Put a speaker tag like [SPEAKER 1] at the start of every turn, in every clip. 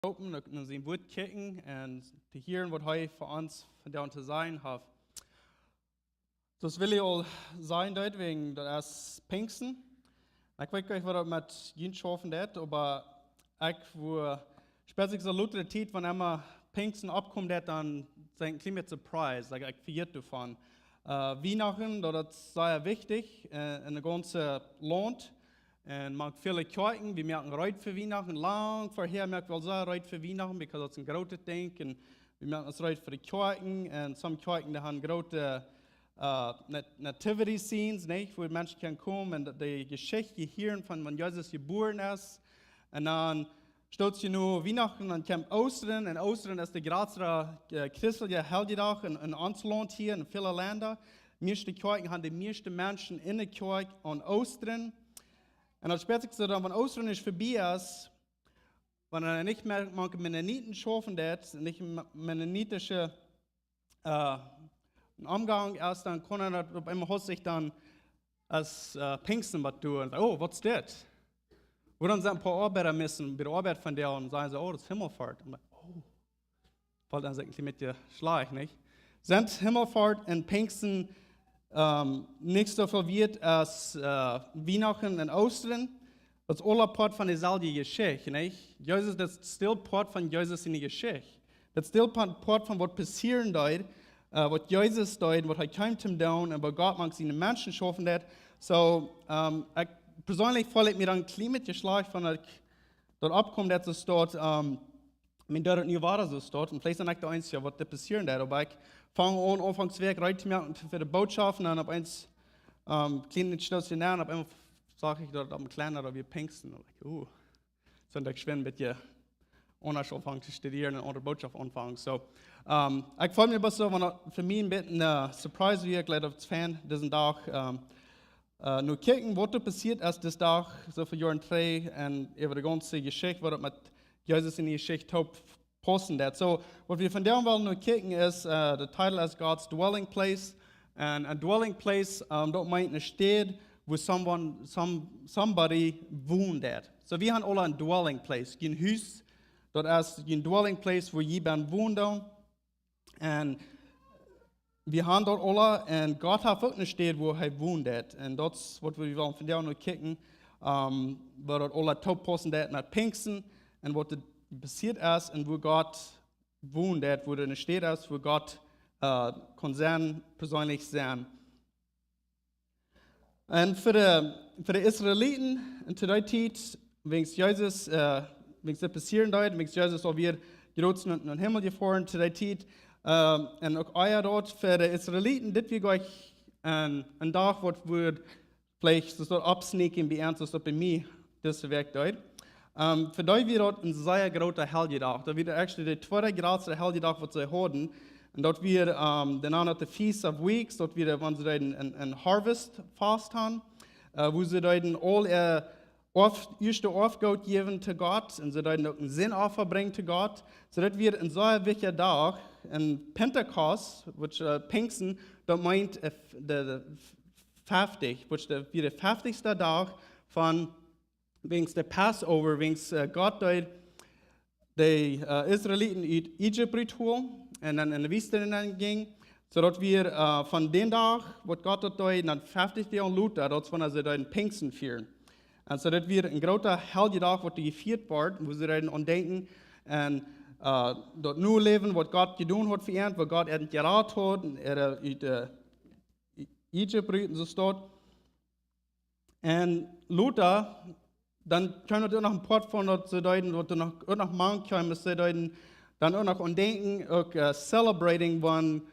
[SPEAKER 1] open und sein Wort kicken und zu hören, was heute für uns von der zu sein hat. Das will ich auch sein, dort wegen das Pfingsten. Ich weiß nicht, was das mit Jens schaffen wird, aber ich, wo spätestens so lauter Zeit, wenn immer Pfingsten abkommt, dann sind ein bisschen surprised, ich verliert davon. Weihnachten, das ist sehr wichtig in der ganzen Land. Und man viele Kirchen, wir merken heute für Weihnachten, lang vorher merken wir sehr heute für Weihnachten, weil das ein großes Ding und wir merken es heute für die Kirchen und some Kirchen, die haben große Nativity Scenes, nicht, wo Menschen können kommen und die Geschichte hören von wann Jesus geboren ist und dann stellt sich nur Weihnachten, dann kommt Ostern und Ostern ist der größte christliche Helgentag in uns Land hier in vielen Ländern. Die meisten Kirchen haben die meisten Menschen in der Kirche an Ostern. Und als spätestens dann, wenn Ostern nicht vorbei ist, wenn er nicht mehr manche Mennoniten schaffen wird, nicht mennonitische Umgang ist, dann kann er auf einmal sich dann als Pfingsten was tun. Oh, was ist das? Und dann sind ein paar Arbeiter müssen bei der Arbeit von der und sagen so, oh, das ist Himmelfahrt. Und oh, weil dann sind sie mit dir Schlag, nicht? Sind Himmelfahrt und Pfingsten nicht so viel wird als Weihnachten und Ostern. Das ist alle Part von derselben Geschichte, nicht? Jesus, das ist still Part von Jesus in der Geschichte. Das ist still Part von was passieren dort, was Jesus dort, was er kommt zum tun und was Gott mag seine Menschen schaffen hat. So, ich persönlich fühle ich mir dann ein geschlagen, von dort abkommt, dass es dort, mein dort nicht war so dort und vielleicht ist nicht der Einzige, was da passieren wird, aber ich fange an, anfangswerk reinzumerken für die Botschaft und dann auf eins kleinen stationär und auf einmal sage ich dort am Kleinen oder wir Pfingsten. Und so und ich schwinde mit dir anders anfangen zu studieren und andere Botschaft anfangen. So, ich freue mich so, wenn für mich ein bisschen eine Surprise wird, gleich auf das Fan diesen Tag nur kicken, was da passiert ist, das Tag, so für Jahren 3 und über die ganze Geschichte, was mit Jesus in die Geschichte posten that. So, was wir von der wollen nur kicken ist, der Titel ist God's Dwelling Place. And a dwelling place, dort meint eine Stadt, wo somebody wohnt. So, wir haben alle ein Dwelling Place. Ein Haus, dort ist ein Dwelling Place, wo jemand wohnt. Und wir haben dort alle, und Gott hat auch eine Stadt, wo er wohnt. Und das ist, was wir wollen von der nur kicken, wo dort alle top posten mit Pfingsten und was passiert ist und wo Gott wohnt, wo eine Stadt ist, wo Gott kann sein, persönlich sein. Und für die Israeliten in der Zeit, wenn Jesus, wenn es passieren dort, wenn Jesus auch wieder gerutscht in den Himmel gefahren zu der Zeit, und auch euer dort für die Israeliten, das wird euch ein Tag, was wird vielleicht so absneaken, wie ernst das bei mir, das Werk dort. Für die wird dort ein sehr großer Helgentag. Da wird actually der zweite größte Helgentag, was sie haben. Und dort wird dann auch noch der Feast of Weeks, dort wird, wenn sie dort ein Harvest fast haben, wo sie dort all erste Aufgabe geben zu Gott und sie dort noch einen Sinnopfer bringen zu Gott. So das wird ein sehr wichtiger Tag. Und Pentecost, which Pfingsten, dort meint der 50, which wird der 50. Tag von wegen der Passover, wegen Gott dort die Israeliten in Ägypten holen und dann in die Wüste ging, sodass wir von dem Tag, wo Gott dort dann 50 Jahre Luther, dort von sie dort in Pfingsten führen. Und so dass wir ein großer Helgentag, wo gefeiert wird, wo sie dann andenken und dort nur leben, was Gott getan hat für ihn, was Gott geraten hat, und in Ägypten so steht. Und Luther, dann können wir noch ein Part von dort deuten, was wir noch machen können, dass sie deuten, dann auch noch andenken, auch celebrating, wenn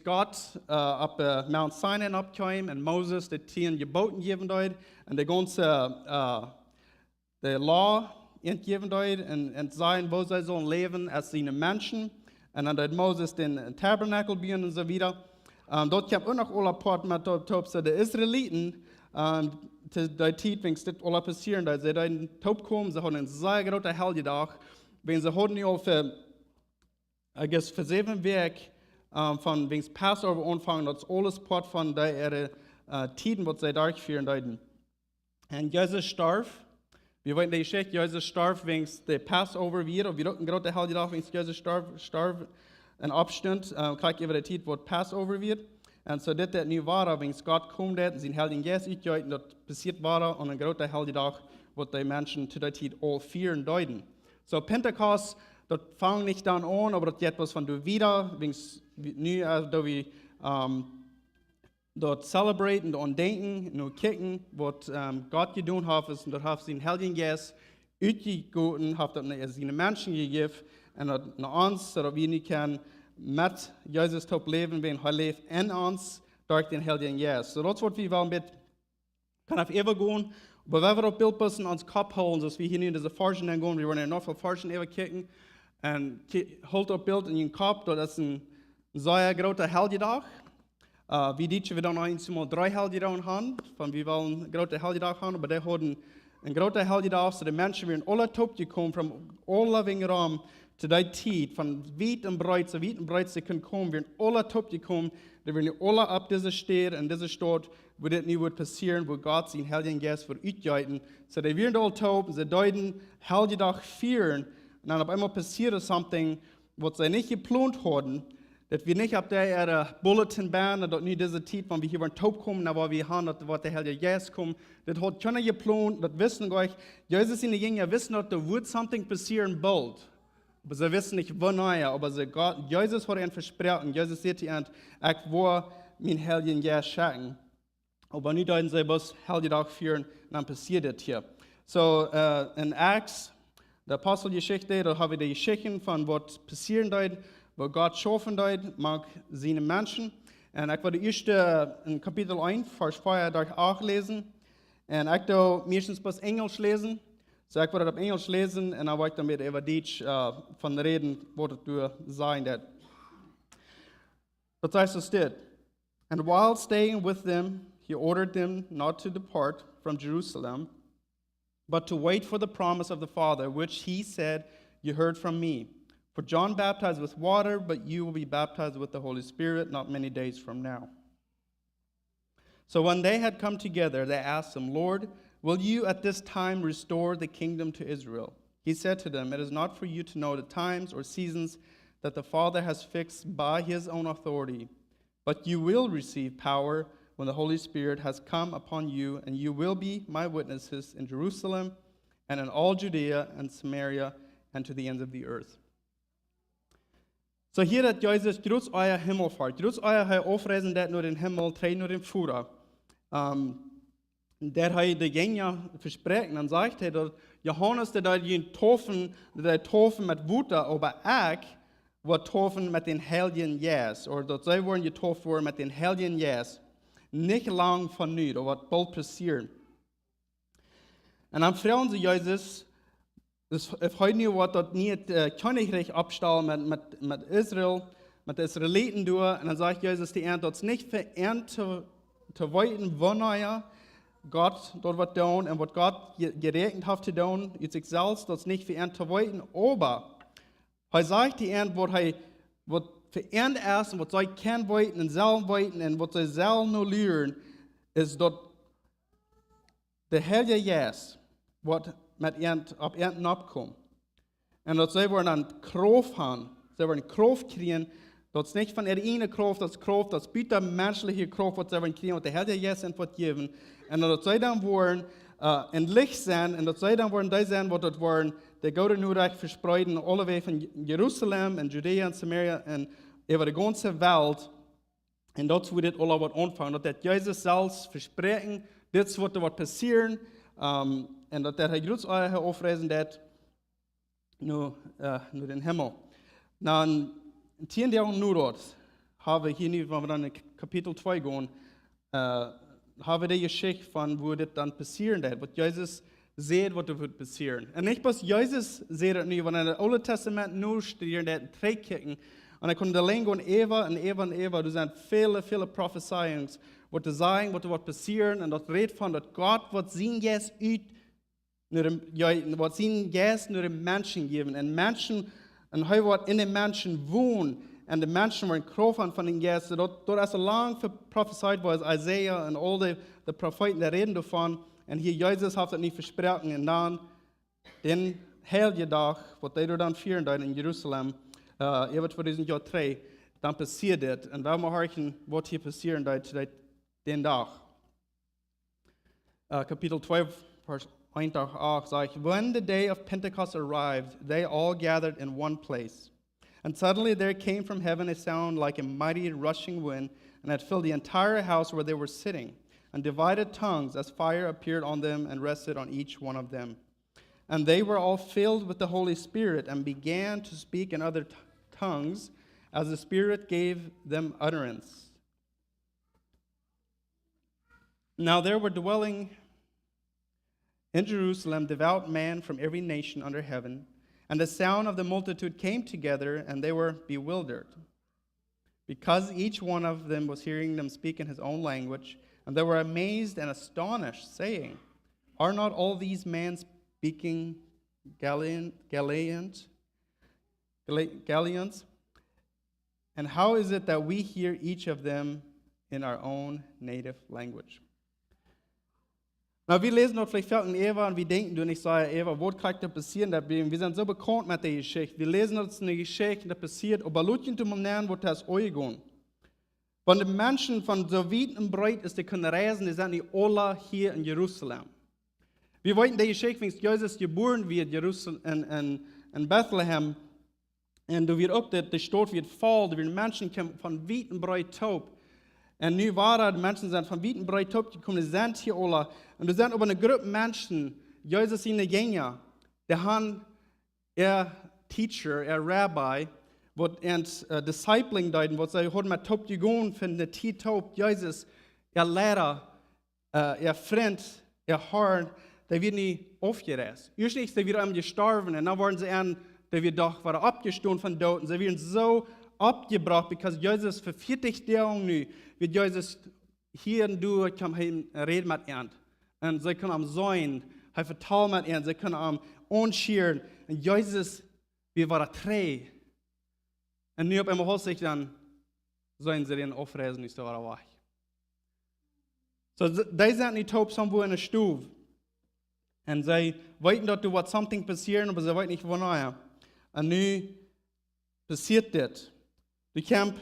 [SPEAKER 1] Gott auf Mount Sinai abkam und Moses die 10 Geboten geben dort und die ganze die Law geben dort und sagen, wo sie sollen leben als seine Menschen. Und dann hat Moses den Tabernakel bauen und so weiter. Dort kam auch noch alle Part mit dort, so die Israeliten, zu der Zeit, wenn es das alles passieren, da sie da in den Top kommen, sie haben einen sehr großen Helgentag, wenn sie haben ja für 7 Werk von wegen Passover anfangen, das ist alles Part von der Tiden, was sie durchführen. Und Jesus starb Wir wollen die Geschichte, Jesus starb wegen der Passover wieder, wir hatten gerade heute Tag, wegen Jesus starb in Abstand, gleich über die Zeit, wo Passover wird. Und so das nu war, wegen Gott kommt, und sein Heiligen Geist uitgeht, das passiert war, und ein großer Heiligtag, wo die Menschen zu der Zeit all vieren deuten. So Pentecost, das fängt nicht dann an, aber das geht was von du wieder, wegen nu, da wir dort celebraten, dort denken, nur kicken, was Gott getan hat, und dort hat sein Heiligen Geist uitgegoten, hat das seine Menschen gegeben, und das uns, so dass wir nicht können, mit Jesus top leben, wenn er lebt in uns, durch den Heiligen Geist. So das, was wir wollen mit, kann auf Eva gehen, aber wenn wir auch Bildbussen ans Kopf holen, dass wir hier in diese Forschung gehen, wir wollen ja noch viel Forschung Eva kicken, und holt das Bild in den Kopf, das ist ein sehr großer Heldendag. Wie Deutsche wir dann einmal 3 Heldendagen haben, von wir wollen einen großen Heldendag haben, aber die haben einen großen Heldendag, so die Menschen werden alle top gekommen, von alle wegen Raum, zu der Zeit, von weit und breit, sie können kommen, werden alle top gekommen, die werden alle ab dieser Stadt, in dieser Stadt, wo das nicht wird passieren, wo Gott seinen Heiligen Geist wird uitgeiten. So, die werden alle top, sie deuten Heldendag feiern, und dann auf einmal passiert something, was sie nicht geplant hatten, dass wir nicht ab der Bulletin banen, dass nicht diese Zeit, wenn wir hier top kommen, aber wir haben, dass der Heilige Geist kommt, das hat keiner geplant, das wissen euch, Jesus in die Jünger wissen, dass da wird something passieren bald. Aber sie wissen nicht, wann, aber Jesus hat ihnen versprochen, Jesus sagt ihnen, ich will mein Heiligen Geist schenken. Aber nicht deuten sie, was Heilige Tag führen, dann passiert das hier. So, in Acts, der Apostelgeschichte, da haben wir die Geschichten von was passieren dort, wo Gott schaffen dort, mag seine Menschen. Und ich werde erst in Kapitel 1, Vers 4 durch auch lesen. Und ich da meistens bis Englisch lesen. So ich werde das auf Englisch lesen und dann werde ich damit über Deutsch von reden, was das sein wird. Das heißt, es steht, and while staying with them, he ordered them not to depart from Jerusalem, but to wait for the promise of the Father, which he said, you heard from me. For John baptized with water, but you will be baptized with the Holy Spirit not many days from now. So when they had come together, they asked him, Lord, will you at this time restore the kingdom to Israel? He said to them, it is not for you to know the times or seasons that the Father has fixed by his own authority, but you will receive power when the Holy Spirit has come upon you, and you will be my witnesses in Jerusalem and in all Judea and Samaria and to the ends of the earth. So hier hat Jesus groß euer Himmelfahrt, groß euer aufreisen, der nur den Himmel, trägt nur den Führer. Der hat die Jünger versprochen, dann sagt er, dass Johannes, der die taufen mit Wasser, aber ich wird taufen mit den Heiligen Geist, oder dass sie wollen getauft worden mit den Heiligen Geist. Nicht lang von nun, aber wird bald passieren. Und dann fragen sie Jesus, ich weiß nicht, was das nicht Königreich abstellen mit Israel, mit den Israeliten durch. Und dann sagt Jesus, die Ernte, das nicht für Ernte zu weiten, wann Gott dort was tun und was Gott gerechnet hat zu tun, jetzt sich selbst, das nicht für Ernte zu weiten, aber er sagt die Ernte, was für Ernte ist und was sie können weiten und selber weiten und was sie selber nur lernen, ist, dass der Heilige Geist, was mit auf Ernten abkommen. Und dass sie dann Kraft haben, sie werden Kraft kriegen, das nicht von ihrer eigenen Kraft, das bitte menschliche Kraft, was sie kriegen, und der Heilige Geist wird geben. Und dass sie dann wollen in Licht sein, und dass sie dann wollen die sein, was das wollen, der Gute nur recht verspreiten, alle Wege von Jerusalem und Judäa und Samaria und über die ganze Welt. Und das wird alles was anfangen. Dass Jesus selbst versprechen, das wird passieren. Und dass der groß euer aufreisen wird, nur den Himmel. Dann, 10 Jahren nur dort, haben wir hier nicht, wenn wir dann in Kapitel 2 gehen, haben wir die Geschichte von, wo das dann passieren wird, was Jesus sieht, was das wird passieren. Und nicht bloß Jesus sieht das nicht, wenn er das Alte Testament nur studiert, der Trägkicken, und er konnte allein gehen, Eva, das sind viele Prophezeiungen, was sagen, was wird passieren, und das redet von, dass Gott wird sein Geist was sein Geist nur den Menschen geben, und Menschen, und er wird in den Menschen wohnen, und die Menschen werden Kraft haben von den Geist. Dort ist so lang prophezeit, wo es Isaiah und all die Propheten, die reden davon, en hier Jesus heeft het niet versproken. En dan, den hele dag, wat hij dan vieren daar in Jeruzalem, over 2000 jaar terug, dan passiert dit. En we moeten wat hier passieren daar den dag. Kapitel 12, vers 1 tot 8 sagt, when the day of Pentecost arrived, they all gathered in one place. And suddenly there came from heaven a sound like a mighty rushing wind, and it filled the entire house where they were sitting. And divided tongues as fire appeared on them and rested on each one of them. And they were all filled with the Holy Spirit and began to speak in other tongues as the Spirit gave them utterance. Now there were dwelling in Jerusalem devout men from every nation under heaven, and the sound of the multitude came together, and they were bewildered, because each one of them was hearing them speak in his own language, and they were amazed and astonished, saying, are not all these men speaking Galileans? And how is it that we hear each of them in our own native language? Nou, wir lesen dort vielleicht in Eva und wir denken, du nicht sagen, Eva, was kann da passieren? Wir sind so bekannt mit der Geschichte. Wir lesen uns eine Geschichte, die passiert, aber Leute, die man lernen, was das gehen. Wenn die Menschen von so weit und breit ist, die können reisen, die sind nicht alle hier in Jerusalem. Wir wollten die Geschichte, wenn Jesus geboren wird in Bethlehem, und du wird auch, die Stadt wird voll, die Menschen kommen von weit und breit taub. Und nu waren die Menschen sind von weit und breit taub gekommen, die sind hier alle. Und da sind aber eine Gruppe Menschen, Jesus in der Gänge, die haben ihr Teacher, ihr Rabbi, wat discipling deuten, wat sie haben mit taub gegangen von der Zeit taub, Jesus, ihr Lehrer, ihr Freund, ihr Herr, der wird nicht aufgereist. Erstens, der wird einmal gestorben, und dann waren sie an, der wird doch war abgestoßen von dort, und sie werden so abgebracht, because Jesus für 40 Jahre nu, wird Jesus hier und du kann reden mit ihnen. Und sie können am Sein, er vertrauen mit ihnen, sie können am anschieren. Und Jesus, wir waren drei. Und nu auf einmal hört sich dann, sollen sie den aufreisen, ist da weg. So, die sind nicht taub, irgendwo in der Stube. Und sie wollten, dass da was something passieren, aber sie wollten nicht von nahe. Und nu passiert das. Du kannst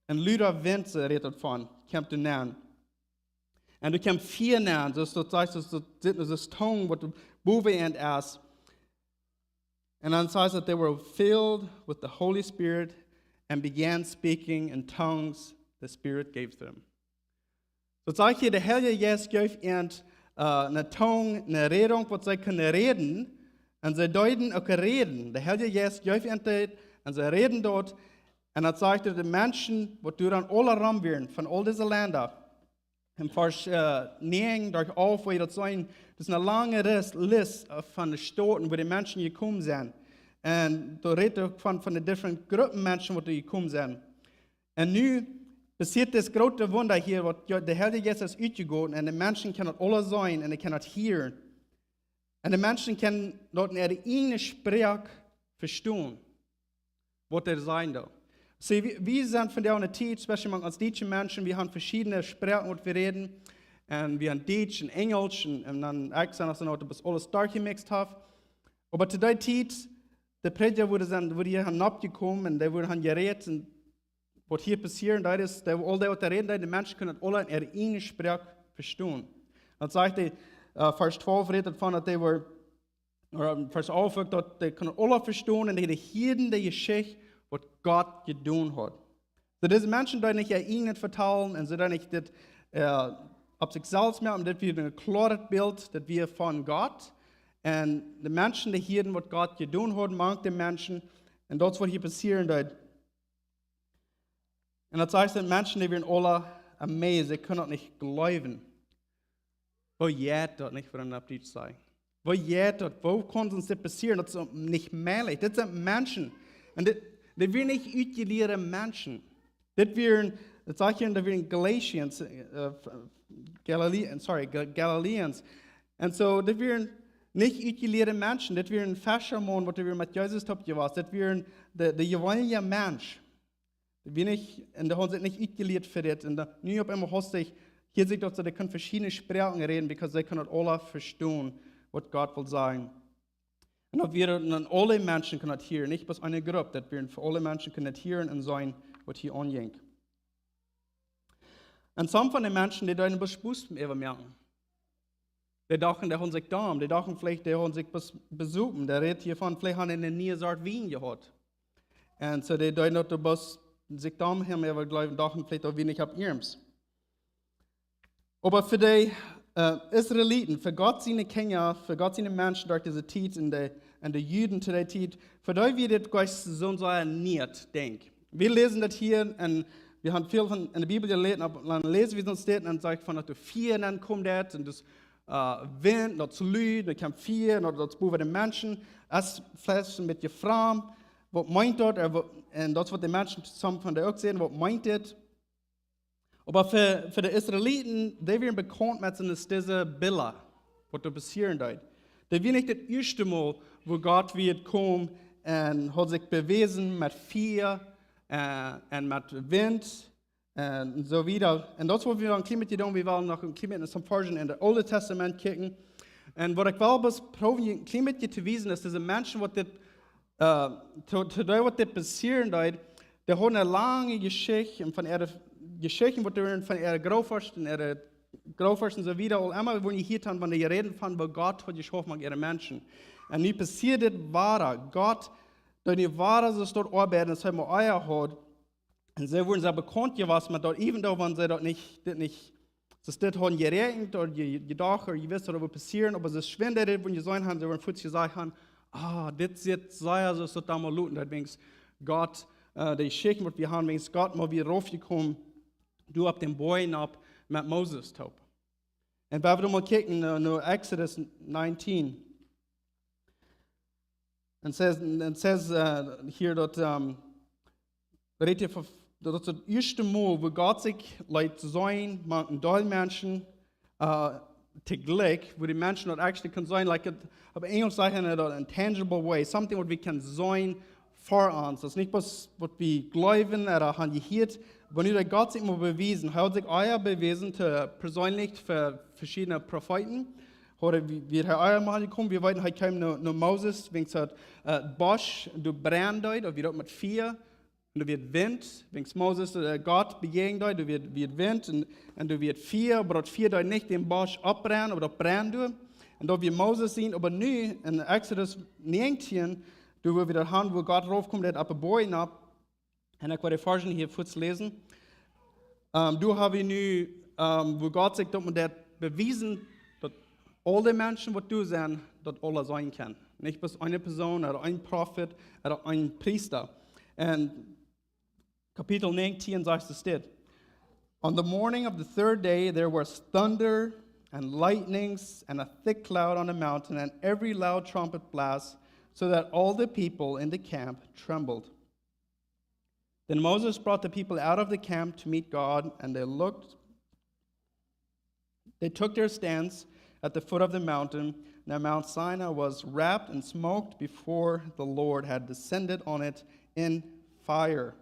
[SPEAKER 1] ein Lüder Wind redet von, kannst du nennen. Und du kannst vier nennen, das heißt, das ist Tongue, was du Buwe and ass. And then it says that they were filled with the Holy Spirit and began speaking in tongues the Spirit gave them. So sagt hier, der Heilige Geist gibt ihnen eine Tongue, eine Redung, was sie können reden, und sie deuten auch reden. Der Heilige Geist gibt ihnen das, und sie reden dort, und dann sagt er den Menschen, die dann alle rum werden, von all diesen Ländern, im Vers 9 durch auf, wo das sein, das ist eine lange Liste von den Städten, wo die Menschen gekommen sind. Und da redet von den different Gruppen Menschen, die gekommen sind. Und nun passiert das große Wunder hier, wo der Heilige Geist ist ausgegangen, und die Menschen können alle sein, und sie können hören. Und die Menschen können dort in ihre eigene Sprache verstehen, was der sein da. So, wir sind von der Zeit, speziell als deutsche Menschen, wir haben verschiedene Sprachen, die wir reden. Und wir haben Deutsch und Englisch und dann extra noch das alles stark gemixt haben. Aber zu der Zeit, die Prediger wurden hier abgekommen und die wurden geredet. Und was hier passiert, das ist, all die reden, die Menschen können alle in ihre eigene Sprache verstehen. Dann sagt Vers 12 redet davon, dass die were, oder Vers 11, dass die können alle verstehen und die hören die Geschichte, was Gott getan hat. So diese Menschen, die nicht ihnen vertrauen und sie da nicht das auf sich selbst mehr, und das wird ein klares Bild, das wir von Gott. Und die Menschen, die hören, was Gott getan hat, manche Menschen, und das, was hier passieren wird. Und das heißt, die Menschen, die werden alle amazed, sie können nicht glauben. Wo geht das nicht für einen Abdienst sein? Wo geht das? Wo kann uns das passieren? Das ist nicht möglich. Das sind Menschen. Und das werden nicht ausgelehrte Menschen. Das sage ich, das werden Galileans. Und so, das werden nicht ausgelehrte Menschen. Das werden Fischermann, was wir mit Jesus gewesen. Das werden der gewöhnliche Mensch. Und der haben sich nicht ausgelehrt für das. Und nu auf einmal hast du hier sieht dass sie können verschiedene Sprachen reden, because sie können alle verstehen, was Gott will sagen. Und ob wir dann alle Menschen können hören, nicht bloß eine Gruppe, dass wir für alle Menschen können hören und sein, was hier angeht. Und some von den Menschen, die da ein bisschen Bus merken. Die dachten, der haben sich da, die dachten vielleicht, der haben sich besuchen. Der redet hiervon, vielleicht haben eine neue Sorte Wein gehabt. Und so die dachten, dass der Bus sich da haben, aber dachten vielleicht auch wenig ab ihrens. Aber für die Israeliten, für Gott seine Kinder, für Gott seine Menschen durch diese Zeit und die Juden zu der Zeit, für die wird das Gott so nicht denken. Wir lesen das hier und wir haben viel von in der Bibel gelesen, aber dann lesen wir es steht und dann sagt von, dass du Fehr dann kommt das und das Wind, das Lüd, dann kommt Fehr, das Buch der Menschen, das Fleisch mit der Frau, was meint dort, und das wird die Menschen zusammen von der auch sehen, was meint das. Aber für die Israeliten, die werden bekannt mit diese Bilder, was da passieren wird. Das wird nicht das erste Mal, wo Gott wird kommen und hat sich bewiesen mit Fehr und mit Wind und so weiter. Und das, was wir ein bisschen mit tun, wir wollen noch ein bisschen zum Forschen in das Alte Testament kicken. Und was ich will, ist probieren, ein bisschen mit zu wissen, dass diese Menschen, was das passieren wird, die haben eine lange Geschichte und von ihrer Geschichten, die von ihrer Großfürsten und so weiter, und immer, wenn ich hier dann, wenn die reden von, wo Gott hat geschaffen mit ihren Menschen. Und nie passiert das wahre. Gott, durch die wahre, so dort arbeiten, das haben wir euer hat. Und sie wurden sehr bekannt gewesen, mit dort, even though, wenn sie dort nicht, das haben geregnet oder gedacht oder gewusst, oder was passieren, aber es schwindet, wenn sie sagen, sie wurden kurz gesagt haben, das jetzt sei so, so da mal looten, das wegen Gott, die Schichten, was wir haben, wegen Gott mal wieder raufgekommen, du ab den Bäumen ab mit Moses taub. Und wenn wir mal kicken, nur Exodus 19. Und says hier, dass das das erste Mal, wo Gott sich leid sein, mit den Menschen täglich, wo die Menschen dort actually können sein, like auf Englisch sagen, in a tangible way, something what we can sein vor uns. Das ist nicht was wir glauben oder haben gehört, aber nur Gott sich mal bewiesen. Er hat sich euer bewiesen, persönlich für verschiedene Propheten. Oder wir haben euer mal gekommen, wir wollten, er kam nur Moses, wegen so Bosch, du brennst dort, oder wir mit Fehr, und du wird Wind, wegen Moses, Gott begegnet dort, du wird Wind, und du wird Fehr, aber dort Fehr dort nicht den Bosch abbrennen, aber dort brennt du. Und dort wir Moses sehen, aber nu in Exodus 19, du wirst wieder haben, wo Gott raufkommt, der ab der Bäume ab. Und ich werde die Version hier kurz lesen. Du hast nu, wo Gott sagt, dass man das bewiesen, dass alle Menschen, die du sind, dass alle sein können. Nicht bloß eine Person oder ein Prophet oder ein Priester. Und Kapitel 19 sagt es steht. On the morning of the third day, there was thunder and lightnings and a thick cloud on the mountain, and every loud trumpet blast, so that all the people in the camp trembled. Then Moses brought the people out of the camp to meet God, and they took their stands at the foot of the mountain. Now Mount Sinai was wrapped in smoke before the Lord had descended on it in fire.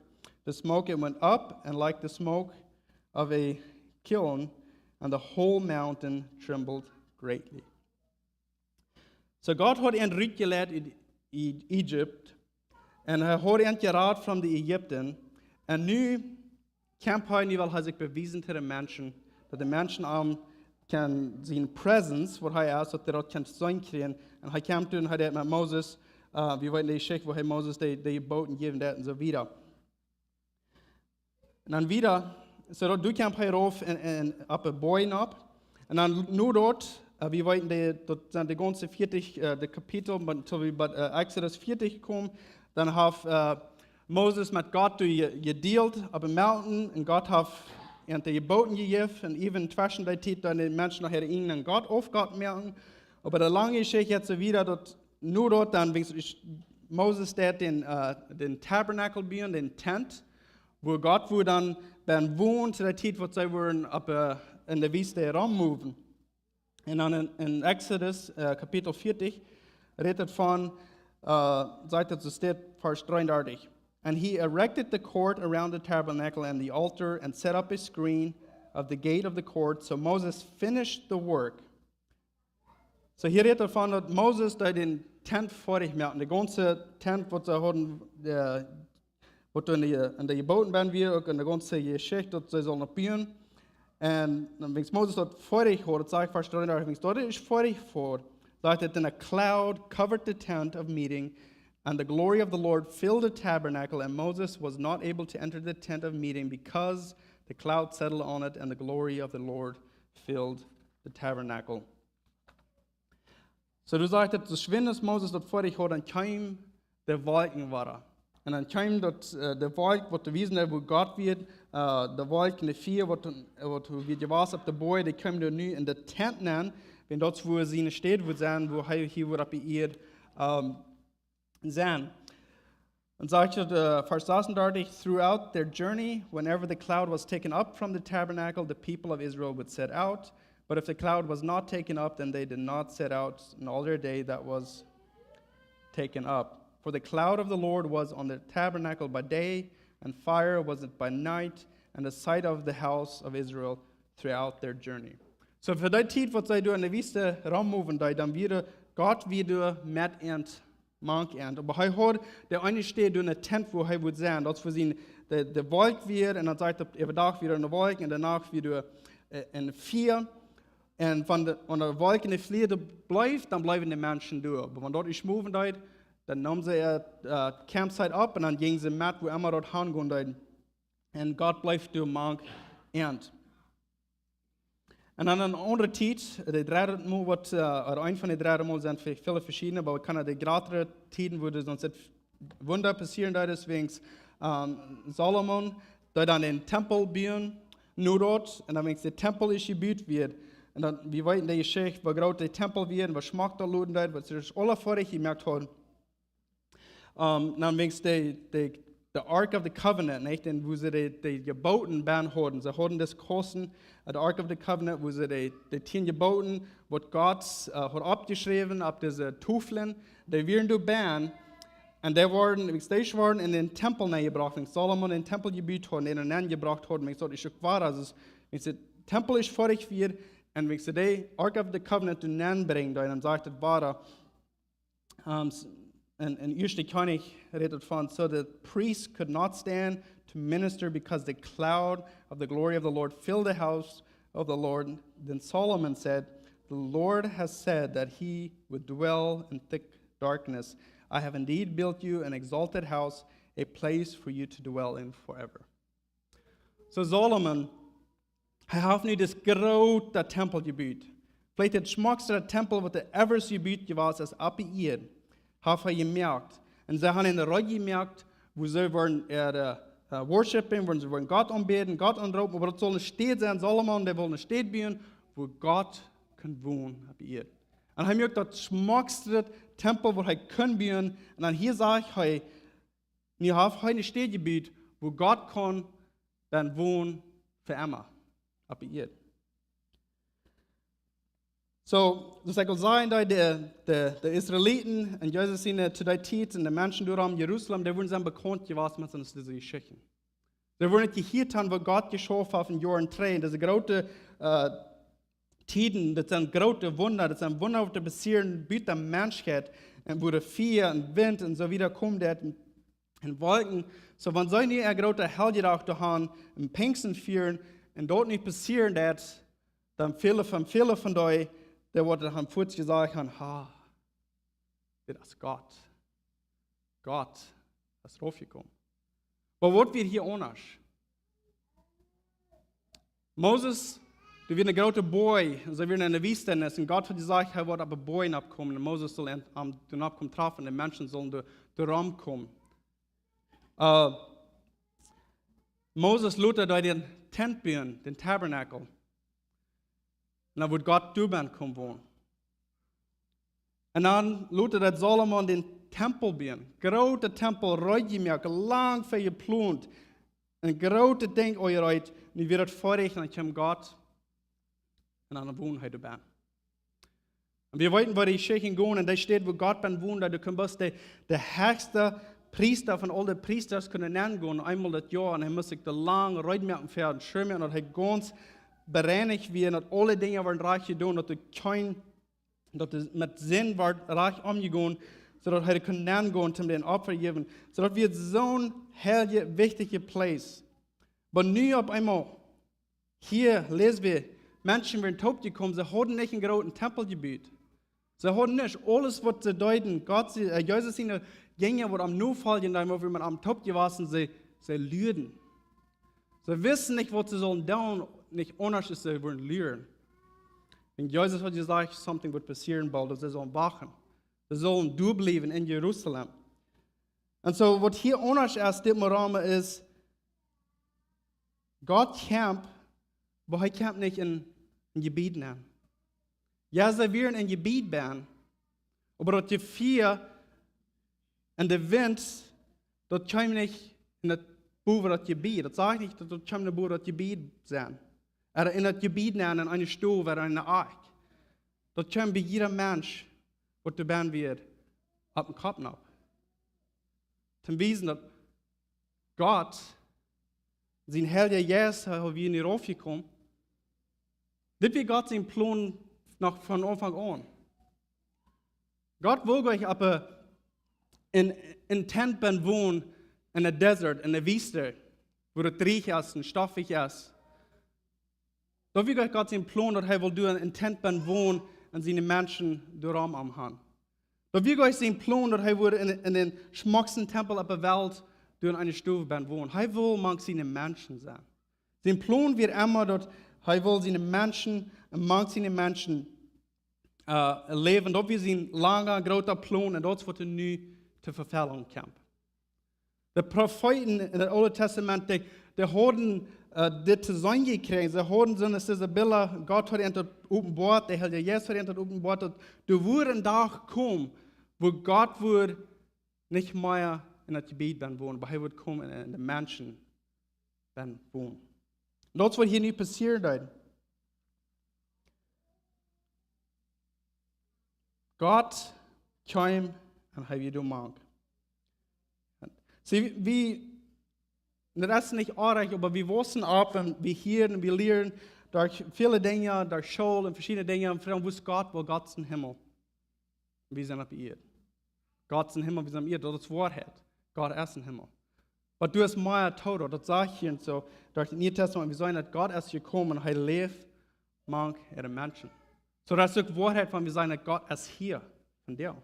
[SPEAKER 1] The smoke, it went up, and like the smoke of a kiln, and the whole mountain trembled greatly. So God had ihn rückgelehrt in Egypt, und hat ihn gerat von den Ägypten, und nu kämpft er, weil er sich bewiesen hat den Menschen, dass die Menschen kann seine Präsenz, wo er ist, dass er dort sein kriegen. Und er kämpft und hat mit Moses, wir wollten die Geschichte, wo er Moses die Boten geben und so weiter. Und dann wieder, so du kämpfst hier rauf und ab den Bäumen ab, und dann nur dort, wir wollten die ganze 40 Kapitel, so wie bei Exodus 40 kommen, dann hat Moses mit Gott gedealt auf dem Mountain, und Gott hat die Boten gegeben, und even zwischen der Zeit, dann die Menschen nachher ihnen Gott auf Gott merken. Aber der lange Geschichte jetzt wieder, nur dort, dann Moses den Tabernakel bauen, den Tent, wo Gott wo dann wohnt, zu der Zeit, wo sie wurden in der Wüste herummoven. Und dann in Exodus, Kapitel 40, redet von, sagt es steht, Vers 33. And he erected the court around the tabernacle and the altar and set up a screen of the gate of the court. So Moses finished the work. So hier redt davon, dass Moses da den Tent fertig macht. Die ganze Tent, was sie hatten, was in der gebaut werden wir, und die ganze Geschichte, dass sie sollen noch bauen. Und dann, wenn Moses dort fertig hat, das sage ich fast drin, wenn es dort ist fertig vor, sagt er, then a cloud covered the tent of meeting, and the glory of the Lord filled the tabernacle, and Moses was not able to enter the tent of meeting because the cloud settled on it, and the glory of the Lord filled the tabernacle. So du sagst, das Schwinn, das Moses dort fertig hat, dann kam der Wolken war. Und dann kam dort der Wolk, was gewesen ist, wo Gott wird, der Wolk in der Fehr, was wird gewas auf der Boy, die kam da nu in der Tent nennen, wenn dort, wo sie steht, wo sein, wo hier wird abgeiert, sein. Und sagt Vers 36, throughout their journey, whenever the cloud was taken up from the tabernacle, the people of Israel would set out. But if the cloud was not taken up, then they did not set out in all their day that was taken up. For the cloud of the Lord was on the tabernacle by day, and fire was it by night, and the sight of the house of Israel throughout their journey. So für die Zeit, was sie in der Wüste rummoven, dann wieder Gott wieder mit ent, mank ent. Aber heute der eine steht in der Tent, wo er wird sein, das für sie der Wolk wird, und dann sagt er, Tag wieder eine Wolke, und danach wieder eine Vier. Und wenn der Wolke in der Fliege bleibt, dann bleiben die Menschen durch. Aber wenn dort ist Moven, dann nahmen sie die Campsite ab und dann gingen sie mit, wo immer dort hingehen. Und Gott bleibt durch mank ent. Und dann ein anderer Zeit, die drei Mal, oder ein von den drei Mal sind viele verschiedene, aber kann die größere Zeiten, wo das sonst Wunder passieren, deswegen Salomon, da dann den Tempel bauen, nur dort, und dann, wenn der Tempel ist gebaut wird, und dann, wie weit in der Geschichte, wo groß der Tempel wird, was schmeckt da Luden dort, was sich alle vorher gemerkt hat. Dann, wenn der Ark of the Covenant, nicht? Und wo sie die Geboten werden hatten. Sie hatten das Kosten, der Ark of the Covenant, wo sie die 10 Geboten, was Gott hat abgeschrieben, auf diese Tufeln, die werden du bauen. Und die wurden in den Tempel gebracht. Wenn Salomon den Tempel gebaut hat, in den gebracht hat, wenn ich so, ich war, also wenn der Tempel ist fertig wird, und wenn sie die Ark of the Covenant zu bringen, dann sagt es weiter, and 1. König redet von, so the priests could not stand to minister because the cloud of the glory of the Lord filled the house of the Lord. Then Solomon said, the Lord has said that he would dwell in thick darkness. I have indeed built you an exalted house, a place for you to dwell in forever. So Solomon, hij heeft nu das grote tempel gebaut. Vielleicht het schmackste tempel wat er ever gebaut was, is abgeiert. Have gemerkt. Und sie haben in der Reihe gemerkt, wo sie wollen worshipen, wo sie wollen Gott anbeten, Gott anrufen, aber das soll eine Stadt sein, Salomon, der will eine Stadt bauen, wo Gott kann wohnen, habe ich. Und er merkt, das schmackste Tempel, wo er kann bauen, und dann hier sage ich, wir haben eine Stadt gebaut, wo Gott kann dann wohnen für immer, habe ich. So, das soll sein, dass die Israeliten und Jesus zu der Zeit und die Menschen durch Jerusalem, die wurden bekannt gewesen mit diesen Geschichten. Sie wurden nicht gehört haben, was Gott geschaffen hat in Jahren 3. Das sind große Tiden, das sind große Wunder, das sind Wunder, die passieren bei der Menschheit, wo der Feuer und Wind und so wieder kommt, und Wolken. So, wenn sie nicht eine große Heldendag haben, im Pfingsten führen, und dort nicht passieren, dann viele von euch, der wurde dann kurz gesagt, das ist Gott. Gott ist raufgekommen. Aber was wird hier anders? Moses, du wirst ein großer Boy, und sie werden in der Wüste, und Gott hat gesagt, er wird aber Boy abkommen, und Moses soll den Abkommen treffen, und die Menschen sollen durch Raum kommen. Moses lud da den Tent bauen, den Tabernakel. Und dann wird Gott drüber kommen wohnen. Und dann lud Salomon den Tempel bauen. Große Tempel, reutgemerkt, lang für geplant. Ein großes Ding, euer Reut. Und ich werde fertig, und dann kommt Gott. Und dann wohnen wir dabei. Und wir wollten, wo die Schächen gehen, und da steht, wo Gott beim wohnen, da du kannst der höchste Priester von allen Priestern können nennen gehen, einmal das Jahr, und er muss sich da lang reutmerken werden, schön, und er ganz bereinigt werden, dat alle dingen worden recht gedaan, dat het met zin wordt recht omgegaan, zodat hij kan gaan om den Opfer geven. Zodat wir zo'n heilige, wichtige Platz. Aber nu op einmal, hier lesen wir, Menschen werden taub gekommen, sie hatten nicht einen großen Tempel gebaut. Sie hatten nicht alles, was sie deuten. Jesus seine Gänge, die am Nufall gehen, wo man am Taub gewesen, sie lügen. Sie wissen nicht, was sie sollen tun, nicht anders ist, sie wollen lügen. Und Jesus hat gesagt, something wird passieren bald, dass sie sollen wachen. Sie sollen durchbleiben in Jerusalem. Und so, was hier anders ist, ist, Gott kämpft, aber er kämpft nicht in Gebieten an. Ja, sie werden in Gebiet sein, aber das Fehr und der Wind, das kommt nicht in das Buch das Gebiet. Das sage ich nicht, das kommt in das Buch das Gebiet sein. Oder in das Gebiet an, in eine Stuhl oder in eine Ark. Das kommt bei jedem Mensch, was du werden wird, ab dem Kopf ab. Zum Wissen, dass Gott, sein Herr Jesus, hat wir in die Rauf gekommen. Das wird Gott sein Plan noch von Anfang an. Gott will euch aber in Tent wohnen, in der Desert, in der Wüste, wo das reich ist und stoffig ist. Da will euch Gott sein Plan, dass er will in Tent wohnen und seine Menschen durch Raum am Hand. Da will euch sein Plan, dass er will in den schmucksten Tempel auf der Welt durch eine Stufe wohnen. Er will mag seine Menschen sein. Sein Plan wird immer, dass er will seine Menschen, mag seine Menschen leben. Das wird sein langer, großer Plan und das wird nu zur Verfällung kommen. Die Propheten in dem Alten Testament, die haben das zu sein gekriegt. Sie haben so eine Bilder, Gott hat ihnen offenbart, der Herr Jesus hat ihnen offenbart, dass du würden Tag kommen, wo Gott wird nicht mehr in das Gebiet wohnen, aber er wird kommen in den Menschen wohnen. Und das wird hier nicht passieren. Gott kam und er wird mag. Das ist nicht arg, aber wir wissen ab und wir hören, wir lernen durch viele Dinge, durch Schule und verschiedene Dinge, und vor wusste Gott, wo Gott ist im Himmel. Wir sind auf Erde. Gott ist im Himmel, wir sind auf Erde, das ist Wahrheit. Gott ist im Himmel. Aber du hast mehr Tod, das sage ich hier so, durch das Neue Testament, wir sagen, dass Gott ist gekommen und er lebt, mag er Menschen. So das ist die Wahrheit, wenn wir sagen, dass Gott ist hier, von dir.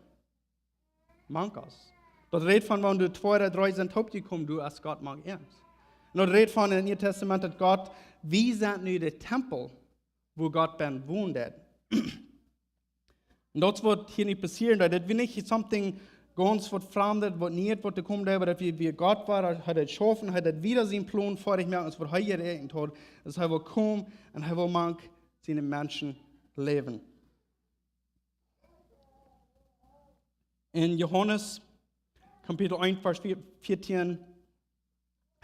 [SPEAKER 1] Mag es. Das redet von, wenn du 2 oder 3 sind hochgekommen, du als Gott mag ernst. Und das redet von im Neuen Testament, dass Gott, wir sind nur der Tempel, wo Gott wohnt. Und das wird hier nicht passieren, das wird nicht something ganz was Fremdes, was nicht wird kommen, aber dass wir Gott war, hat er geschaffen, hat er wieder seinen Plan vor sich merken, was er hier geregnet hat, dass er will kommen und er will mag seine Menschen leben. In Johannes Kapitel 1, Vers 14,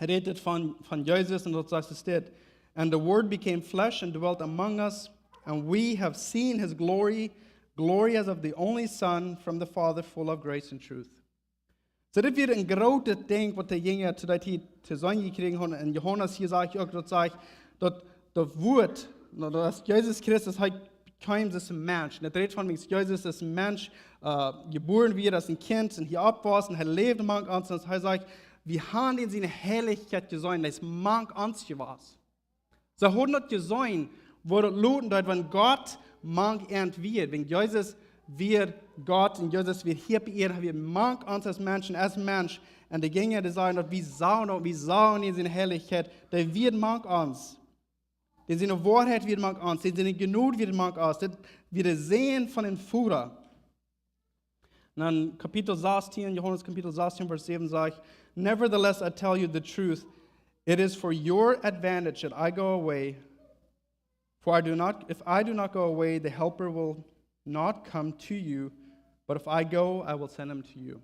[SPEAKER 1] redet von Jesus und dort sagt es steht, and the word became flesh and dwelt among us, and we have seen his glory, glory as of the only Son from the Father, full of grace and truth. So das wird ein großes Ding, was die Jünger zu sein gekriegt haben. In Johannes hier sage ich auch, dass das Wort, dass Jesus Christus kam als ein Mensch. Das redet von, dass Jesus als ein Mensch geboren wird, als ein Kind, und hier abwachsen, er lebt among uns, und er sagt, wir haben in seine Herrlichkeit gesehen, das mag uns was. Sie haben das gesehen, wo das Luten dort, wenn Gott mag ernt wird, wenn Jesus wird Gott und Jesus wird hier bei ihr, wir mag uns als Menschen, als Mensch, und die Gänge, die sagen, dass wir sahen in seine Herrlichkeit, der wird mag uns. Die seine Wahrheit wird mag uns, die seine Genut wird mag uns, das wir sehen von den Führer. Und dann Kapitel 16, Johannes Kapitel 16, Vers 7 sagt, nevertheless I tell you the truth, it is for your advantage that I go away, for if I do not go away, the helper will not come to you, but if I go, I will send him to you.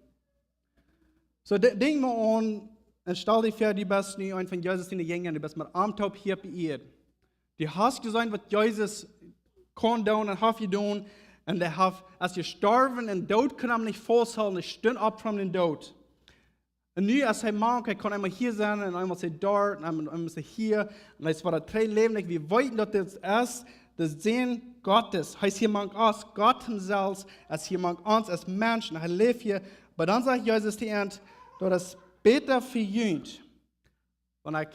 [SPEAKER 1] So denk mal an, und stell dich vor, die bist nie ein von Jesus in die Jünger, die bist mit Armtaub hier bei ihr. Die hast gesehen, was Jesus kann tun und hat getan, und als gestorben und Tod kann ihm nicht festhalten, er stund ab von dem Tod. Und nu, als hij mag, hij kan einmal hier sein, und einmal sie dort, und einmal sie hier. Und es war das drei Leben, wir wollten, dass das erst das Sehen Gottes. Heißt, hier mag uns, Gott himself, als hier mag uns als Menschen, er lebt hier. Aber dann sagt Jesus die End, dass es besser für jünt, wenn ich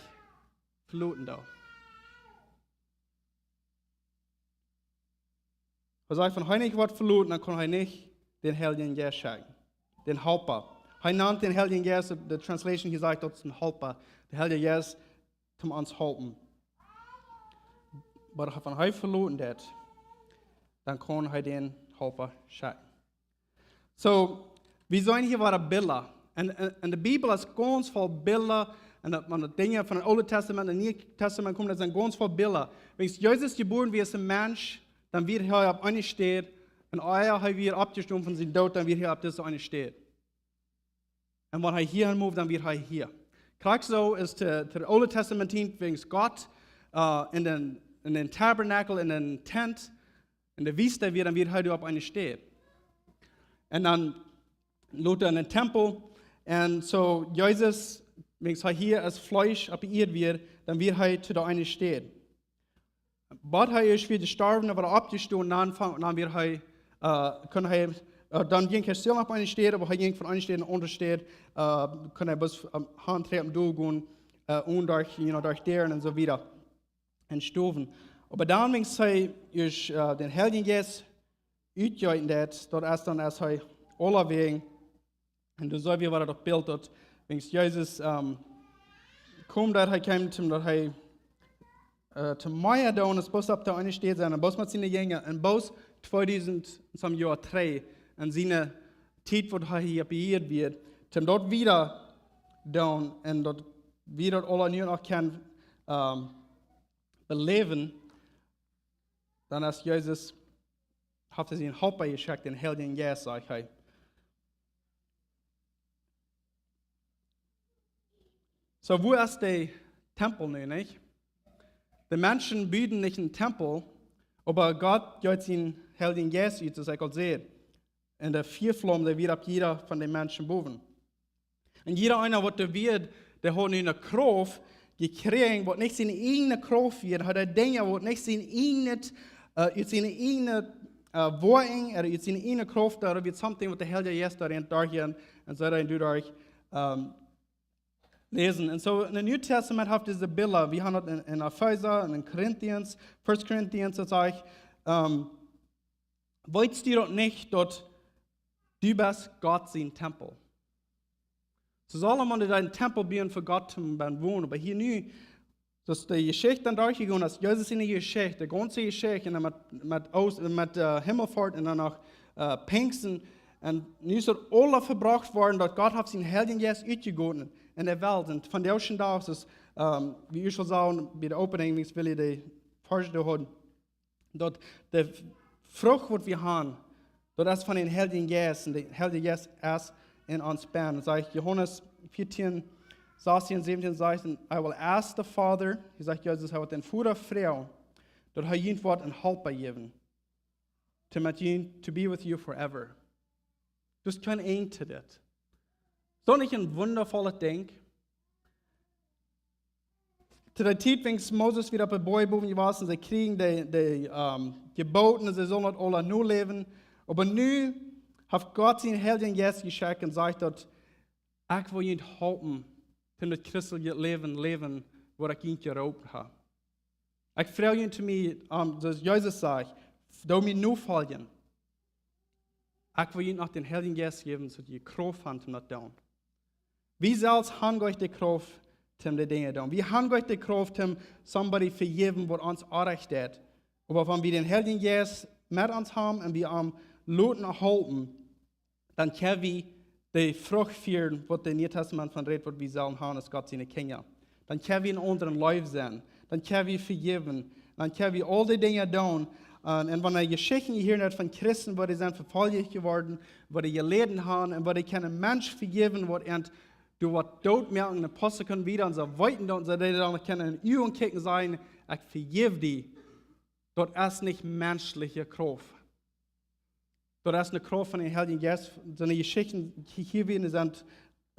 [SPEAKER 1] verloren darf. Also, wenn ich nicht was verloren, dann kann ich nicht den Heiligen Geist schenken, den Helper. Er nannt den Heiligen Geist, die Translation hier sagt, das ist ein Helper. Der Heilige Geist, um uns helfen. Aber wenn er verloren hat, dann kann er den Helper schenken. So, wir sollen hier waren Bilder. Und die Bibel ist ganz voll Bilder. Und die Dinge von dem Alten Testament und dem Neuen Testament kommen, das sind ganz voll Bilder. Wenn Jesus geboren wird als ein Mensch, dann wird er auf eine stehen. Und er wird abgestorben von seinem Tod, dann wird er auf diese eine stehen. Und wenn er hier hinmove, dann wird er hier. Klar so ist der Alte Testament wegen Gott in den Tabernakel, in den Tent, in der Wüste wird, dann wird er auf eine stehen. Und dann Luther in den Tempel. Und so Jesus, wenn er hier als Fleisch appariert wird, dann wird er zu der eine stehen. Bald er ist wieder gestorben, dann wird er abgestorben, und dann wird er, dann ging er still auf eine Stelle, aber er ging von einer Stelle in eine andere Stelle, kann er bis Handtreppen durchgehen, und durch deren und so wieder, und stufen. Aber dann, wenn er ist den Heiligen Geist utgeübt hat, dort erst dann, als er alle wegen, und so wie war das Bild dort, wenn Jesus kommt, dass er kam, dass er zu Meier da und es bloß ab da eine steht sein, und bloß mit seinen Jüngern, und bloß 2000 zum Jahr 3, und seine Zeit, wo er hier behielt wird, zum dort wieder down und dort wieder alle nur noch kann beleben, dann als Jesus hat er sich einen Helfer geschickt, den Heiligen Geist, sag ich. So, wo ist der Tempel nun, nicht? Die Menschen bieten nicht einen Tempel, aber Gott gibt den Heiligen Geist, das ich Gott sehe. Und der Vierflamme, der wird ab jeder von den Menschen boven. Und jeder einer, der wird, der hat eine Kraft gekriegt, was nicht seine eigene Kraft wird, hat er Dinge, was nicht seine eigene Worten, oder seine eigene Kraft, oder wird something, was der Heilige Geist darin dargehen, und so darin durch lesen. Und so in dem Neuen Testament habt ihr diese Bilder, wir haben das in Epheser, in Corinthians, 1. Corinthians, das sagt, weißt du doch nicht, dass du bist Gott sein Tempel. So soll man in deinem Tempel bauen für Gott zum wohnen. Aber hier nu, dass die Geschichte dann durchgegangen ist, Jesus in die Geschichte, die ganze Geschichte, und mit Himmelfahrt und dann noch Pfingsten, und nu ist alles verbracht worden, dass Gott hat seinen Heiligen Geist ausgegossen in der Welt. Und von der ersten Tag ist es, wie ich schon sagen, bei der Opening, wie ich will, die Vorstellung haben, dass die Frucht, die wir haben, das ist von den Heiligen Geist, und der Heilige Geist erst in uns bin. Und sagt Johannes 14, 16, 17, sagt, I will ask the Father, he sagt Jesus, er wird den Vater fragen, dass er ihnen wird ein Helfer geben, to be with you forever. Du hast kein Ende zu das. Ist doch nicht ein wundervolles Ding? Zu der Zeit, wenn Moses wieder bei Bäuerbuben war, und sie kriegen die Gebote, sie sollen nicht alle nur leben. Aber nun hat Gott seinen Heiligen Geist geschenkt und sagt, dass ich will ihnen helfen, in das christliche Leben, wo ich ihnen geraubt habe. Ich frage ihn zu mir, dass Jesus sagt, du mir nur folgen. Ich will ihnen noch den Heiligen Geist geben, so die Kraft haben, um das zu tun. Wie selbst haben euch die Kraft, um die Dinge zu tun? Wie haben euch die Kraft, um somebody vergeben, was uns anrecht hat? Aber wenn wir den Heiligen Geist mit uns haben und wir am Leuten erhalten, dann können wir die Frucht führen, was der Neue Testament von redet, was wir sollen haben, als Gott seine Kinder. Dann können wir in unserem Leben sein. Dann können wir vergeben. Dann können wir all die Dinge tun. Und wenn ihr Geschichten gehört habt von Christen, wo die sind verfolgt geworden, wo die gelitten haben, und wo die keinen Mensch vergeben, wo du was dort merken, eine Apostel können wieder und so weiter, und so die dann können in Übung kicken sein, ich vergebe die. Dort ist nicht menschliche Kraft. Dort ist eine Kraft von den Heiligen Geist. So eine Geschichten hier wieder sind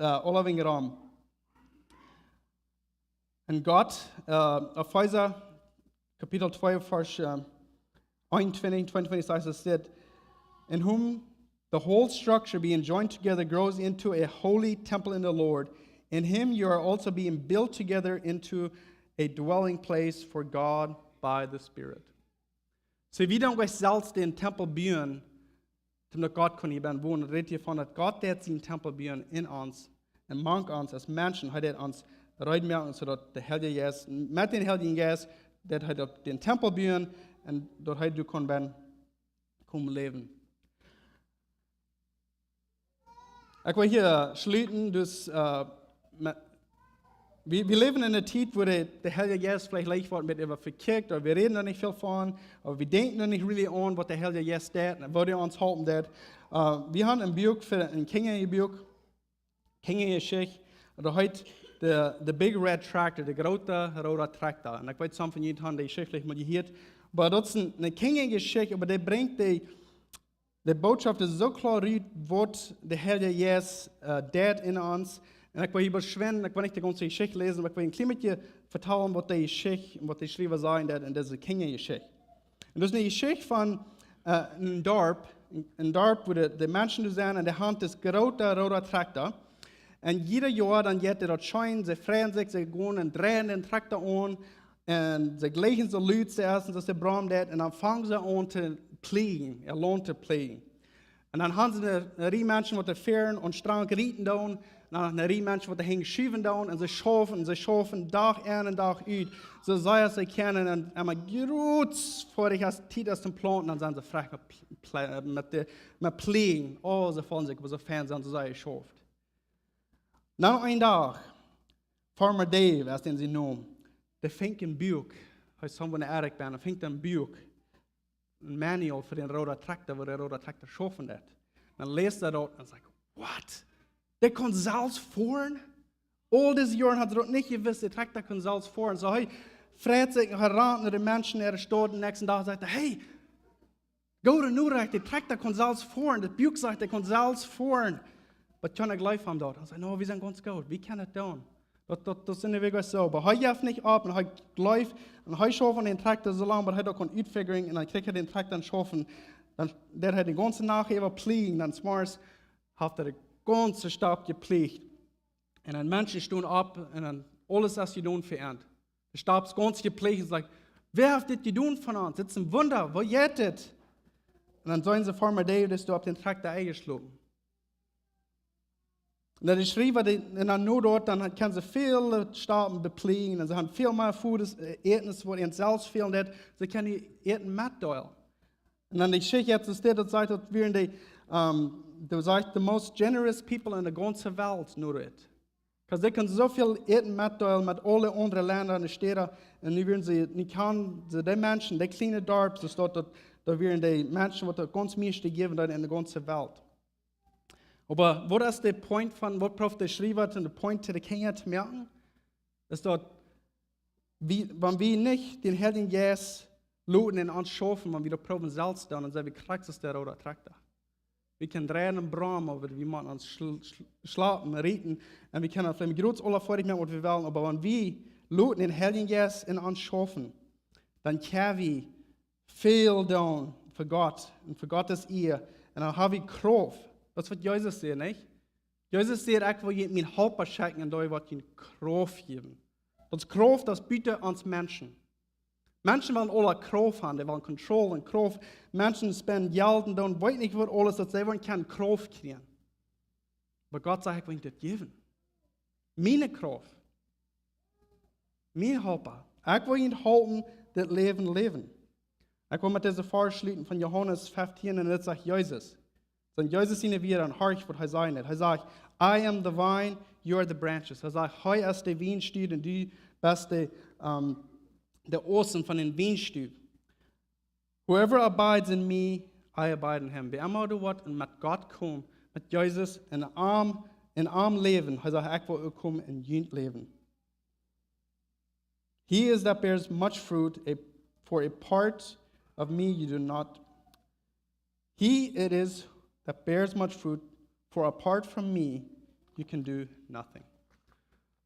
[SPEAKER 1] alle wegen Raum. Und Gott, Epheser, Kapitel 2, Vers 21, 22 says, it said, in whom the whole structure being joined together grows into a holy temple in the Lord. In him you are also being built together into a dwelling place for God by the Spirit. Så vi don't euch selbst den Tempel bauen, damit Gott kann hier wohnen. Redet hier von, dass Gott der seinen Tempel bauen in uns. Und manch uns als Menschen hat er uns reinmerken, so dass der Heilige Geist, mit dem Heiligen Geist, der hat den Tempel bauen und dort hat du kommen leben. Ich will hier schließen, dus, wir leben in einer Zeit, wo der Heilige Geist vielleicht leicht wird mit etwas verkehrt, oder wir reden da nicht viel von, aber wir denken da nicht really an, was der Heilige Geist tut, was er uns halten tut. Wir haben ein Buch für ein Kinderbuch, Kindergeschichte, da heißt der Big Red Tractor, der große rote Traktor. Und ich weiß, some von Ihnen haben die schriftlich mal gehört, aber das ist eine Kindergeschichte, aber der bringt die Botschaft ist so klar, was der Heilige Geist tut in uns. Und ich will hier beschweren, ich will nicht die ganze Geschichte lesen, aber ich will ein klein bisschen vertrauen, was die Geschichte und was die Schreiber sagen in dieser Kindergeschichte. Und das ist eine Geschichte von einem Dorf, wo die Menschen sind, in der Hand des großen roten Traktor. Und jeder Jahr dann geht dort scheinen, sie freuen sich, sie gehen und drehen den Traktor an, und sie gleichen so Leute zuerst, dass sie Bram und dann fangen sie an zu pflegen, lernt zu pflegen. Und dann haben sie eine Menschen, die Fehr und Strang rieten da, und dann eine Menschen, die hängen schieben da, und sie schaffen, Tag ein und Tag aus, so sei es sie kennen, und einmal gut vor dich als Titus zum Planten, dann sind sie frech mit Pflegen, oh, sie fallen sich, aber so fern sind, so sei es schafft. Dann ein Tag, Farmer Dave, als den sie nennen, der fängt ein Buch, als so eine Erik bin, fängt ein Buch, ein Manual für den roten Traktor, wo der rote Traktor schaffen wird. Dann liest er dort und sagt, what? Der kann Salz fahren? All diese Jahre hat er dort nicht gewusst, der Traktor kann Salz fahren. So, hey, freut sich, heran zu den Menschen, der steht, den nächsten Tag sagt er, hey, go to Nurek, der Traktor kann Salz fahren. Der Buch sagt, der kann Salz fahren. Aber kann er gleich von dort? Er sagt, no, wir sind ganz gut, wie kann das tun? Das sind wir wirklich so. Aber er hilft nicht ab und er gleich, und er schaffen den Traktor so lange, aber er kann uitfiguren und dann kriegt er den Traktor schaffen. Dann, der hat den ganzen Nacht pflegen, dann smars hat er den ganzen Stab gepflegt. Und dann Menschen stehen ab und dann alles, was sie tun, verernt. Der Stab ist ganz gepflegt und sagt, wer hat das getan von uns? Das ist ein Wunder, wo geht das? Und dann sagen sie, Farmer Dave, dass du auf den Traktor eingeschlagen. Und dann schreiben sie, dann nur dort, dann können sie viele Staben bepflegen, und sie haben viel mehr Food, Eten, wo ihnen selbst fehlen wird, sie können die Eten mitteilen. Und dann die Geschichte jetzt ist der, das sagt, dass wir die, du sagst, the most generous people in der ganzen Welt nur das. Weil sie können so viel Eten mitteilen mit allen anderen Ländern und Städten, und die werden sie, nicht kann, die Menschen, die kleinen Dorf, so steht, da werden die Menschen, die ganz meiste geben in der ganzen Welt. Aber was ist der Point von, was Prof. der Schreiber hat, und der Point zu den Kindern zu merken, ist dort, wenn wir nicht den Heiligen Geist luten und uns schaffen, wenn wir die Proben selbst tun, dann sagen wir, kriegst du der rote Traktor. Wir können drehen und brauen, aber wir machen uns schlafen, reden, und wir können vielleicht mit groß aller fertig machen, was wir wollen, aber wenn wir luten den Heiligen Geist in uns schaffen, dann können wir viel tun für Gott und für Gottes Ehe, und dann haben wir Kraft. Das wird Jesus sehen, nicht? Jesus sieht auch, wo ich mir Helfer schenken, und da wird ihm Kraft geben. Das Kraft, das bietet uns Menschen. Menschen wollen alle Kraft haben, die wollen Kontrolle und Kraft. Menschen spenden Geld und dann weiß nicht, was alles, dass sie wollen keine Kraft kriegen. Aber Gott sagt, ich will das geben. Meine Kraft. Mein Helfer. Ich will ihn halten, das Leben leben. Ich will mit dieser Vorschlägen von Johannes 15, und das sagt Jesus. Dann Jesus ihnen wieder ein Horch, was er sagt. Er sagt, I am the vine, you are the branches. Er sagt, heu ist der Weinstock und du bist der Osten von den Weinstock. Whoever abides in me, I abide in him. Wer immer du was und mit Gott kommt, mit Jesus in arm leben, er sagt, ich will auch kommen in jünd leben. He is that bears much fruit, for a part of me you do not. He it is that bears much fruit, for apart from me, you can do nothing.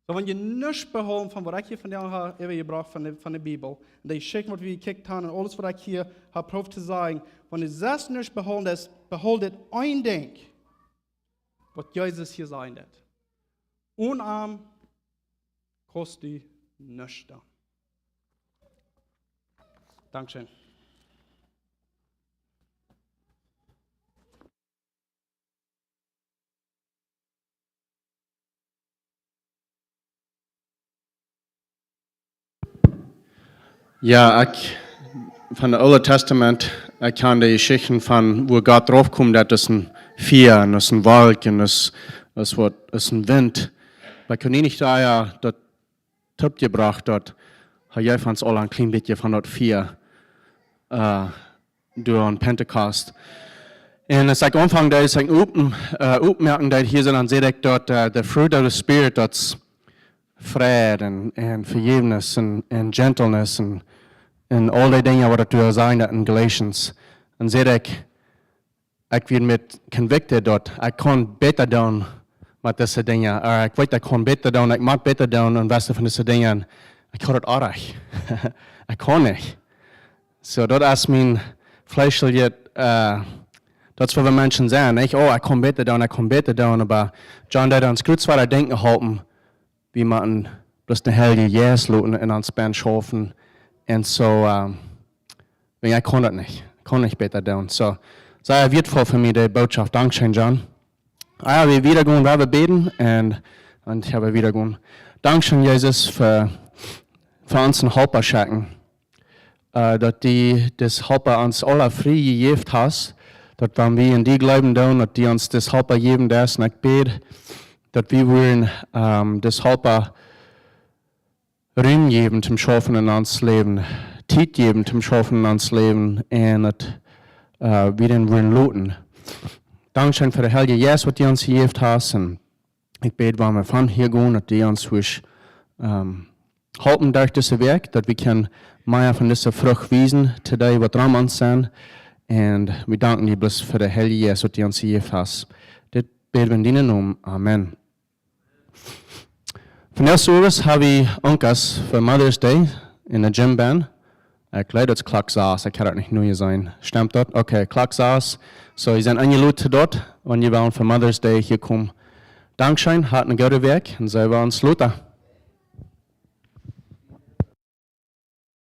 [SPEAKER 1] So, wenn je nichts behouden van wat ik hier vandaag heb gebracht van de Bibel, en die schick wat we gekeken hebben, en alles wat ik hier heb probeerd te zeggen, wenn je zelfs nichts behouden is, behoud het één ding, wat Jezus hier zei dat. Onarm kost die nichts dan. Dankeschön.
[SPEAKER 2] Ja, van het Oude Testament, ik kan de geschichten van waar God drauf komt, dat is een Fehr, en dat is een wolk, en dat is een wind. Maar ik kan niet daar dat tip gebracht, dat jij van ons al een klein beetje van dat Fehr door een Pentecost. En als ik aanvang, dat is ik opmerken, dat hier dan zie ik dat de fruit of the Spirit, dat is vrede en vergevenis en gentleness en al die dingen wat er zijn dat in Galatians. En zie ik werd met convicted dat ik kan beter doen met deze dingen. Ik weet dat ik kan beter doen, ik mag beter doen en beste van deze dingen. Ik kan het aardig. Ik kan niet. So dat is mijn vleeselijke, dat is wat we mensen zijn. Ik kan beter doen, maar John deed ons goed zwaar denken houden. We moeten bloß een hele jaar laten in ons band schaffen. En zo, ik kon dat niet. Ik kon niet beter doen. So, sehr wertvoll für mich, die Botschaft. Dankeschön, John. Wir wieder gehen, wir beten und ich habe wieder gehen. Dankeschön, Jesus, für uns ein Helfer schenken. Dass die das Helfer uns alle frei gegeben hast. Dass wenn wir in die glauben, dass die uns das Helfer geben, das und ich bete, dass wir wollen das Helfer Ruhm geben zum Schaffen in uns Leben, Zeit geben zum Schaffen in uns Leben und wir den wollen loten. Dankeschön für den Heiligen Geist, was die uns gegeben hast. Und ich bete, wenn wir von hier gehen, dass die uns helfen durch dieses Werk, dass wir mehr von dieser Frucht wiesen, today, was dran uns sind. Und wir danken dir bloß für den Heiligen Geist, was die uns gegeben hast. Das beten wir in deinem Namen. Amen. Vandaag habe ich Onkas für Mother's Day in der Gymband. Ik leid dat klok 6, ik kan het niet nu zijn. Stemmt dat? Oké, klok 6. So, je zijn eingeladen dort, wanneer je voor Mother's Day hier komen. Dankeschön, hartelijk goede werk en zij willen ons loten.